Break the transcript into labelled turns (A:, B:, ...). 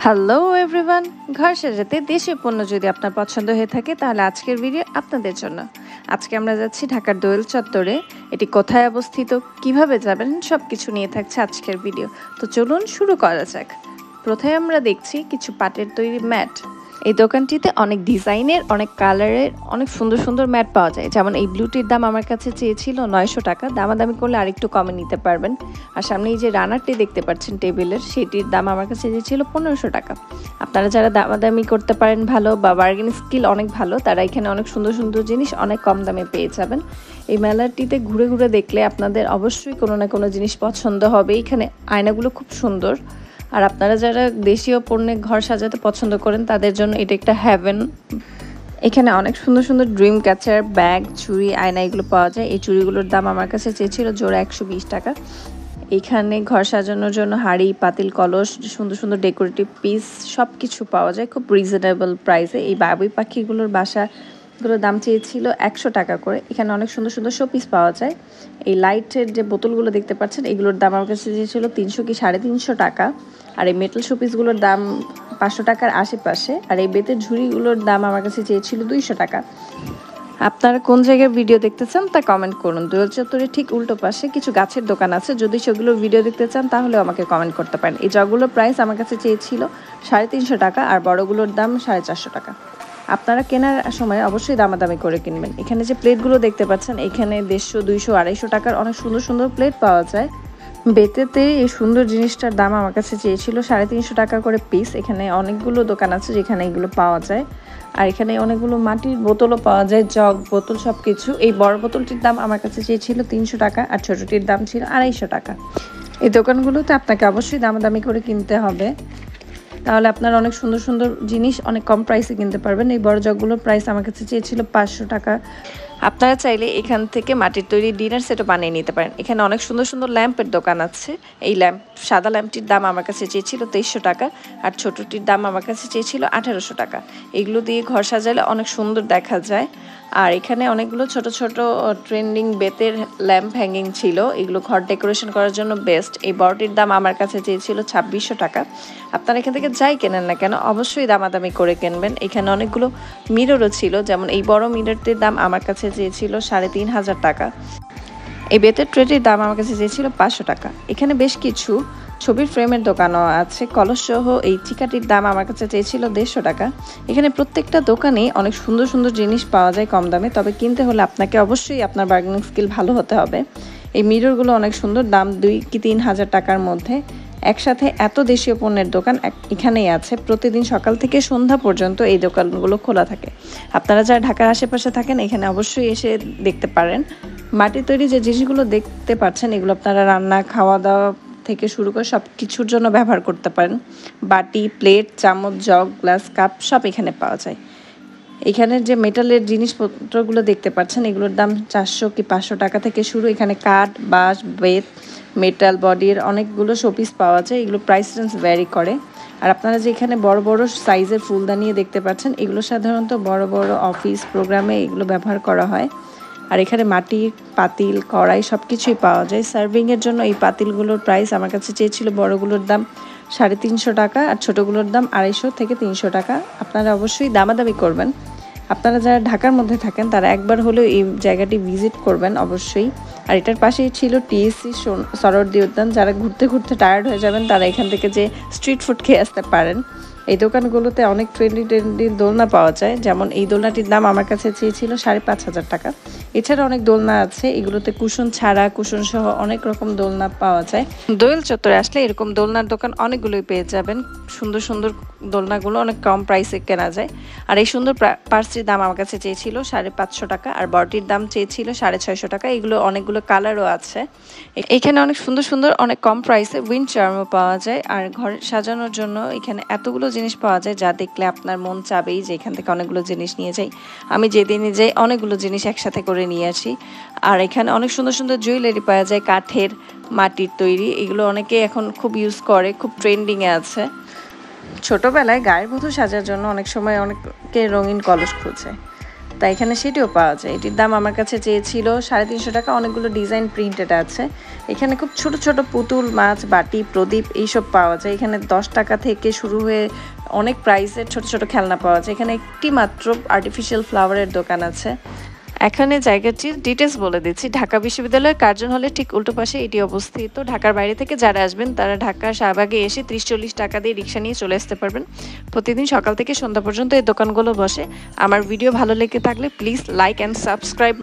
A: Hello everyone, ঘর সাজাতে দেশীয় পণ্য যদি আপনার পছন্দ হয়ে থাকে তাহলে আজকের ভিডিও আপনাদের জন্য। আজকে আমরা যাচ্ছি ঢাকার দোয়েল চত্বরে। এটি কোথায় অবস্থিত, কিভাবে যাবেন, সব কিছু নিয়ে থাকছে আজকের ভিডিও। তো চলুন শুরু করা যাক। প্রথমে আমরা দেখছি কিছু পাটের তৈরি ম্যাট। এই দোকানটিতে অনেক ডিজাইনের, অনেক কালারের, অনেক সুন্দর সুন্দর ম্যাট পাওয়া যায়। যেমন এই ব্লুটির দাম আমার কাছে চেয়েছিল 900 টাকা, দামাদামি করলে আরেকটু কমে নিতে পারবেন। আর সামনে এই যে রানারটি দেখতে পাচ্ছেন টেবিলের, সেটির দাম আমার কাছে চেয়েছিল 1500 টাকা। আপনারা যারা দামাদামি করতে পারেন ভালো বা বার্গেনিং স্কিল অনেক ভালো, তারা এখানে অনেক সুন্দর সুন্দর জিনিস অনেক কম দামে পেয়ে যাবেন। এই মেলাটিতে ঘুরে ঘুরে দেখলে আপনাদের অবশ্যই কোনো না কোনো জিনিস পছন্দ হবে। এখানে আয়নাগুলো খুব সুন্দর। আর আপনারা যারা দেশীয় পণ্যে ঘর সাজাতে পছন্দ করেন তাদের জন্য এটা একটা হ্যাভেন। এখানে অনেক সুন্দর সুন্দর ড্রিম ক্যাচার, ব্যাগ, চুড়ি, আয়না এগুলো পাওয়া যায়। এই চুড়িগুলোর দাম আমার কাছে চেয়েছিল জোড়া 120 টাকা। এখানে ঘর সাজানোর জন্য হাঁড়ি, পাতিল, কলস, সুন্দর সুন্দর ডেকোরেটিভ পিস সব কিছু পাওয়া যায় খুব রিজনেবল প্রাইসে। এই বাবুই পাখিগুলোর বাসাগুলোর দাম চেয়েছিল 100 টাকা করে। এখানে অনেক সুন্দর সুন্দর শোপিস পাওয়া যায়। এই লাইটের যে বোতলগুলো দেখতে পাচ্ছেন এগুলোর দাম আমার কাছে চেয়েছিল 300 কি 350 টাকা। আর এই মেটাল শোপিসগুলোর দাম 500 টাকার আশেপাশে। আর এই বেতের ঝুড়িগুলোর দাম আমার কাছে চেয়েছিল 200 টাকা। আপনারা কোন জায়গায় ভিডিও দেখতে চান তা কমেন্ট করুন। দোয়েল চত্বরের ঠিক উল্টো পাশে কিছু গাছের দোকান আছে, যদি সেগুলোর ভিডিও দেখতে চান তাহলেও আমাকে কমেন্ট করতে পারেন। এই জগগুলোর প্রাইস আমার কাছে চেয়েছিল 350 টাকা আর বড়গুলোর দাম 450 টাকা। আপনারা কেনার সময় অবশ্যই দামাদামি করে কিনবেন। এখানে যে প্লেটগুলো দেখতে পাচ্ছেন এখানে 150, 200, 250 টাকার অনেক সুন্দর সুন্দর প্লেট পাওয়া যায়। বেতেতে এই সুন্দর জিনিসটার দাম আমার কাছে চেয়েছিল 350 টাকা করে পিস। এখানে অনেকগুলো দোকান আছে যেখানে এগুলো পাওয়া যায়। আর এখানে অনেকগুলো মাটির বোতলও পাওয়া যায়, জগ, বোতল সব কিছু। এই বড় বোতলটির দাম আমার কাছে চেয়েছিল 300 টাকা আর ছোটোটির দাম ছিল 250 টাকা। এই দোকানগুলোতে আপনাকে অবশ্যই দামাদামি করে কিনতে হবে, তাহলে আপনারা অনেক সুন্দর সুন্দর জিনিস অনেক কম প্রাইসে কিনতে পারবেন। এই বড় জগগুলোর প্রাইস আমার কাছে চেয়েছিল 500 টাকা। আপনারা চাইলে এখান থেকে মাটির তৈরি ডিনার সেটও বানিয়ে নিতে পারেন। এখানে অনেক সুন্দর সুন্দর ল্যাম্পের দোকান আছে। এই সাদা ল্যাম্পটির দাম আমার কাছে চেয়েছিল 2300 টাকা আর ছোটোটির দাম আমার কাছে চেয়েছিল 1800 টাকা। এগুলো দিয়ে ঘর সাজালে অনেক সুন্দর দেখা যায়। আর এখানে অনেকগুলো ছোট ছোট ট্রেন্ডিং বেতের ল্যাম্প হ্যাঙ্গিং ছিল, এগুলো ঘর ডেকোরেশন করার জন্য বেস্ট। এই বড়টির দাম আমার কাছে চেয়েছিল 2600 টাকা। আপনারা এখান থেকে যাই কেনেন না কেন অবশ্যই দামাদামি করে কিনবেন। এখানে অনেকগুলো মিররও ছিল, যেমন এই বড় মিররটির দাম আমার কাছে চেয়েছিল 3500 টাকা। এই বেতের ট্রেটির দাম আমার কাছে চেয়েছিল 500 টাকা। এখানে বেশ কিছু ছবির ফ্রেমের দোকানও আছে, কলস সহ। এই চিকাটির দাম আমার কাছে চেয়েছিল 150 টাকা। এখানে প্রত্যেকটা দোকানে অনেক সুন্দর সুন্দর জিনিস পাওয়া যায় কম দামে, তবে কিনতে হলে আপনাকে অবশ্যই আপনার বার্গেনিং স্কিল ভালো হতে হবে। এই মিররগুলো অনেক সুন্দর, দাম 2 কি 3000 টাকার মধ্যে। একসাথে এত দেশীয় পণ্যের দোকান এখানেই আছে। প্রতিদিন সকাল থেকে সন্ধ্যা পর্যন্ত এই দোকানগুলো খোলা থাকে। আপনারা যারা ঢাকার আশেপাশে থাকেন এখানে অবশ্যই এসে দেখতে পারেন। মাটির তৈরি যে জিনিসগুলো দেখতে পাচ্ছেন এগুলো আপনারা রান্না, খাওয়া দাওয়া থেকে শুরু করে সব কিছুর জন্য ব্যবহার করতে পারেন। বাটি, প্লেট, চামচ, জগ, গ্লাস, কাপ সব এখানে পাওয়া যায়। এখানে যে মেটালের জিনিসপত্রগুলো দেখতে পাচ্ছেন এগুলোর দাম 400 কি 500 টাকা থেকে শুরু। এখানে কাঠ, বাঁশ, বেত, মেটাল বডির অনেকগুলো শোপিস পাওয়া যায়। এগুলো প্রাইস রেঞ্জ ভ্যারি করে। আর আপনারা যে এখানে বড় বড় সাইজের ফুলদানি দেখতে পাচ্ছেন এগুলো সাধারণত বড় বড় অফিস প্রোগ্রামে এগুলো ব্যবহার করা হয়। আর এখানে মাটির পাতিল, কড়াই সব কিছুই পাওয়া যায়। সার্ভিংয়ের জন্য এই পাতিলগুলোর প্রাইস আমার কাছে চেয়েছিল বড়গুলোর দাম 350 টাকা আর ছোটোগুলোর দাম 250 থেকে 300 টাকা। আপনারা অবশ্যই দামাদামি করবেন। আপনারা যারা ঢাকার মধ্যে থাকেন তারা একবার হলেও এই জায়গাটি ভিজিট করবেন অবশ্যই। আর এটার পাশেই ছিল টিএসসি সরোয়ার্দী উদ্যান। যারা ঘুরতে ঘুরতে টায়ার্ড হয়ে যাবেন তারা এখান থেকে যে স্ট্রিট ফুড খেয়ে আসতে পারেন। এই দোকানগুলোতে অনেক ট্রেন্ডি দোলনা পাওয়া যায়, যেমন এই দোলনাটির দাম আমার কাছে চেয়েছিল 5500 টাকা। এছাড়া অনেক দোলনা আছে, এগুলোতে কুশন ছাড়া, কুশন সহ অনেক রকম দোলনা পাওয়া যায়। দোয়েল চত্বরে আসলে এরকম দোলনার দোকান অনেকগুলোই পেয়ে যাবেন। সুন্দর সুন্দর দোলনাগুলো অনেক কম প্রাইসে কেনা যায়। আর এই সুন্দর পার্সটির দাম আমার কাছে চেয়েছিল 550 টাকা আর বড়টির দাম চেয়েছিল 650 টাকা। এগুলো অনেকগুলো কালারও আছে। এখানে অনেক সুন্দর সুন্দর অনেক কম প্রাইসে উইন্ড চার্মও পাওয়া যায়। আর ঘর সাজানোর জন্য এখানে এতগুলো জিনিস পাওয়া যায় যা দেখলে আপনার মন চাবেই যে এখান থেকে অনেকগুলো জিনিস নিয়ে যাই। আমি যেদিনই যাই অনেকগুলো জিনিস একসাথে করে নিয়ে আসি। আর এখানে অনেক সুন্দর সুন্দর জুয়েলারি পাওয়া যায়, কাঠের, মাটির তৈরি। এগুলো অনেকে এখন খুব ইউজ করে, খুব ট্রেন্ডিংয়ে আছে। ছোটোবেলায় গায়ের বধূ সাজার জন্য অনেক সময় অনেকে রঙিন কলস খুঁজে। তাই এখানে সেটিও পাওয়া যায়। এটির দাম আমার কাছে চেয়েছিল 350 টাকা। অনেকগুলো ডিজাইন প্রিন্টেড আছে। এখানে খুব ছোট ছোট পুতুল, মাছ, বাটি, প্রদীপ এইসব পাওয়া যায়। এখানে 10 টাকা থেকে শুরু হয়ে অনেক প্রাইসের ছোট ছোট খেলনা পাওয়া যায়। এখানে একটি মাত্র আর্টিফিশিয়াল ফ্লাওয়ারের দোকান আছে। এখানে জায়গাটির ডিটেলস বলে দিচ্ছি। ঢাকা বিশ্ববিদ্যালয়ের কার্জন হলের ঠিক উল্টো পাশে এটি অবস্থিত। ঢাকার বাইরে থেকে যারা আসবেন তারা ঢাকা শাহবাগে এসে 30-40 টাকা দিয়ে রিক্সা নিয়ে চলে আসতে পারবেন। প্রতিদিন সকাল থেকে সন্ধ্যা পর্যন্ত এই দোকানগুলো বসে। আমার ভিডিও ভালো লেগে থাকলে প্লিজ লাইক অ্যান্ড সাবস্ক্রাইব।